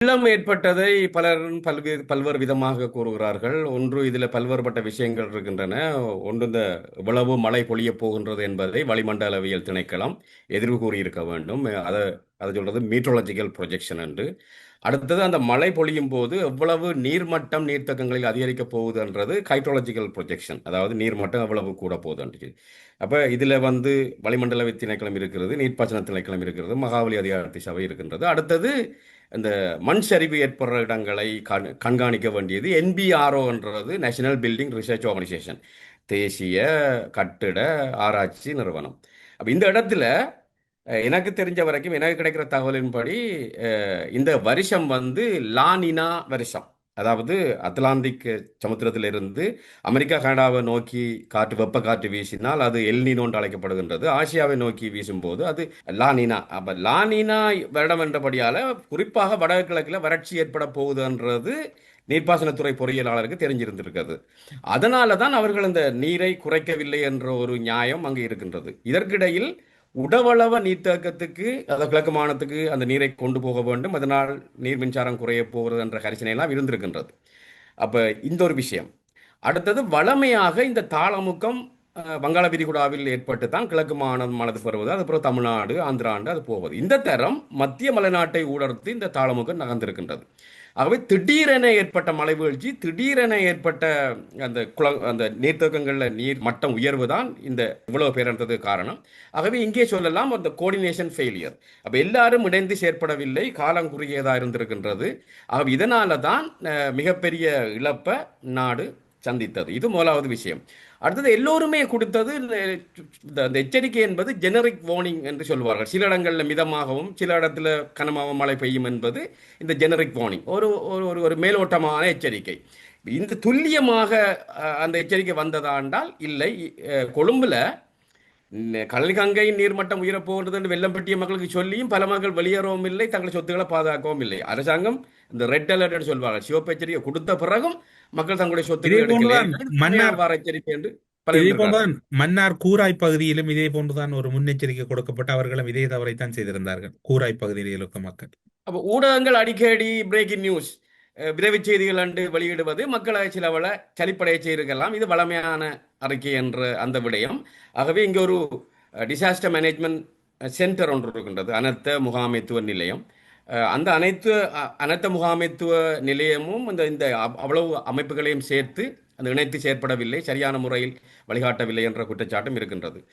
வெள்ளம் ஏற்பட்டதை பலர் பல்வேறு விதமாக கூறுகிறார்கள். ஒன்று இதில் பல்வேறுபட்ட விஷயங்கள் இருக்கின்றன. ஒன்று இந்த எவ்வளவு மழை பொழியப் போகின்றது என்பதை வளிமண்டலவியல் திணைக்களம் எதிர்வு கூறியிருக்க வேண்டும். அதை சொல்றது மீட்ரோலஜிக்கல் ப்ரொஜெக்ஷன் என்று. அடுத்தது அந்த மழை பொழியும் போது எவ்வளவு நீர்மட்டம் நீர்த்தக்கங்களில் அதிகரிக்கப் போகுதுன்றது ஹைட்ரோலஜிக்கல் ப்ரொஜெக்ஷன், அதாவது நீர்மட்டம் எவ்வளவு கூட போகுதுன்னு. அப்போ இதில் வளிமண்டல திணைக்களம் இருக்கிறது, நீர்ப்பாசன திணைக்களம் இருக்கிறது, மகாவலி அதிகாரத்தை சபை இருக்கின்றது. அடுத்தது இந்த மண் சரிவு ஏற்படுற இடங்களை கண்காணிக்க வேண்டியது என்பிஆர்ஓன்றது நேஷனல் பில்டிங் ரிசர்ச் ஆர்கனைசேஷன், தேசிய கட்டிட ஆராய்ச்சி நிறுவனம். அப்போ இந்த இடத்துல எனக்கு தெரிஞ்ச வரைக்கும் எனக்கு கிடைக்கிற தகவலின்படி இந்த வருஷம் லானினா வருஷம். அதாவது அத்லாந்திக் சமுத்திரத்திலிருந்து அமெரிக்கா கனடாவை நோக்கி வெப்ப காற்று வீசினால் அது எல்னினோன்று அழைக்கப்படுகின்றது. ஆசியாவை நோக்கி வீசும்போது அது லானினா. அப்ப லானினா வருடம் என்றபடியால குறிப்பாக வடகிழக்கில் வறட்சி ஏற்பட போகுதுன்றது நீர்ப்பாசனத்துறை பொறியியலாளருக்கு தெரிஞ்சிருந்திருக்கிறது. அதனால தான் அவர்கள் இந்த நீரை குறைக்கவில்லை என்ற ஒரு நியாயம் அங்கு இருக்கின்றது. இதற்கிடையில் உடவளவ நீர்த்தேக்கத்துக்கு, அதாவது கிழக்கு மாநிலத்துக்கு அந்த நீரை கொண்டு போக வேண்டும், அதனால் நீர் மின்சாரம் குறைய போகிறது என்ற கரிசனை எல்லாம் இருந்திருக்கின்றது. அப்ப இந்த ஒரு விஷயம். அடுத்தது வளமையாக இந்த தாளமுக்கம் வங்காள விரிகுடாவில் ஏற்பட்டு தான் கிழக்கு மாநிலத்துக்கு வருவது, அதுக்கப்புறம் தமிழ்நாடு ஆந்திராண்டு அது போவது. இந்த தரம் மத்திய மலைநாட்டை ஊடறுத்து இந்த தாளமுக்கம் நகர்ந்திருக்கின்றது. ஆகவே திடீரென ஏற்பட்ட மழை வீழ்ச்சி, திடீரென ஏற்பட்ட அந்த நீர்த்தேக்கங்களில் நீர் மட்டம் உயர்வு தான் இந்த இவ்வளவு பேரந்ததுக்கு காரணம். ஆகவே இங்கே சொல்லலாம் அந்த கோஆர்டினேஷன் ஃபெயிலியர். அப்போ எல்லாரும் இணைந்து செயற்படவில்லை, காலம் குறுகியதாக இருந்திருக்கின்றது. ஆகவே இதனால தான் மிகப்பெரிய இழப்பை நாடு சந்தித்தது. இது முதலாவது விஷயம். அடுத்தது எல்லோருமே கொடுத்தது இந்த எச்சரிக்கை என்பது ஜெனரிக் வார்னிங் என்று சொல்வார்கள். சில இடங்களில் மிதமாகவும் சில இடத்துல கனமாகவும் மழை பெய்யும் என்பது இந்த ஜெனரிக் வார்னிங், ஒரு ஒரு ஒரு மேலோட்டமான எச்சரிக்கை. இந்த துல்லியமாக அந்த எச்சரிக்கை வந்ததாண்டால் இல்லை. கொழும்புல கடல் கங்கை நீர்மட்டம் உயரப்போகிறது என்று வெள்ளம் பெட்டிய மக்களுக்கு சொல்லியும் பல மக்கள் வெளியேறவும் இல்லை, தங்கள் சொத்துக்களை பாதுகாக்கவும் இல்லை. அரசாங்கம் இந்த ரெட் அலர்ட் சொல்வாங்க, சிவப்பு எச்சரிக்கை கொடுத்த பிறகும் மக்கள் தங்களுடைய இதே சொத்துக்களை எடுக்கல. போன்றுதான் மன்னார் எச்சரிக்கை என்று பல இதே இருந்திருக்கார்கள். போன்றுதான் மன்னார் கூராய் பகுதியிலும் இதே போன்றுதான் ஒரு முன்னெச்சரிக்கை கொடுக்கப்பட்டு அவர்களும் இதே தவறைத்தான் செய்திருந்தார்கள். கூராய் பகுதியில் இருக்கும் மக்கள். அப்போ ஊடகங்கள் அடிக்கடி பிரேக்கிங் நியூஸ், விரைவு செய்திகள் அன்று வெளியிடுவது மக்களை சிலவள சலிப்படைய செய்திருக்கலாம். இது வளமையான அறிக்கை என்ற அந்த விடயம். ஆகவே இங்கே ஒரு டிசாஸ்டர் மேனேஜ்மெண்ட் சென்டர் ஒன்று இருக்கின்றது, அனர்த்த முகாமைத்துவ நிலையம். அந்த அனர்த்த முகாமைத்துவ நிலையமும் இந்த இந்த அவ்வளவு அமைப்புகளையும் சேர்த்து அந்த இணைத்து செயற்படவில்லை, சரியான முறையில் வழிகாட்டவில்லை என்ற குற்றச்சாட்டும் இருக்கின்றது.